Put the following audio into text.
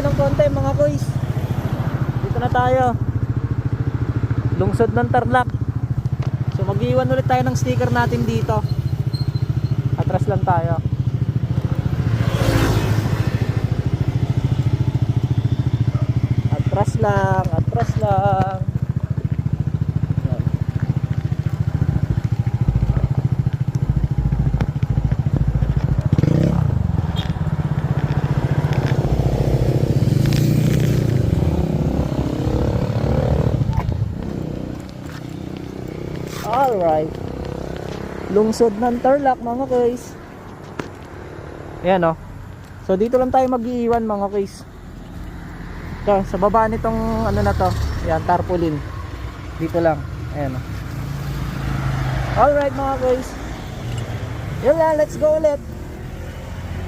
tayo ng konti mga boys. Dito na tayo. Lungsod ng Tarlac. So mag-iwan ulit tayo ng sticker natin dito. Atras lang tayo. Atras lang, atras lang. Yan. Alright. Lungsod ng Tarlac mga guys. Ayan o. So dito lang tayo mag-iiwan mga guys. So, sa baba nitong ano na to. Ayan, tarpaulin. Dito lang. Ayan o. Alright mga guys. Yun lang, let's go ulit.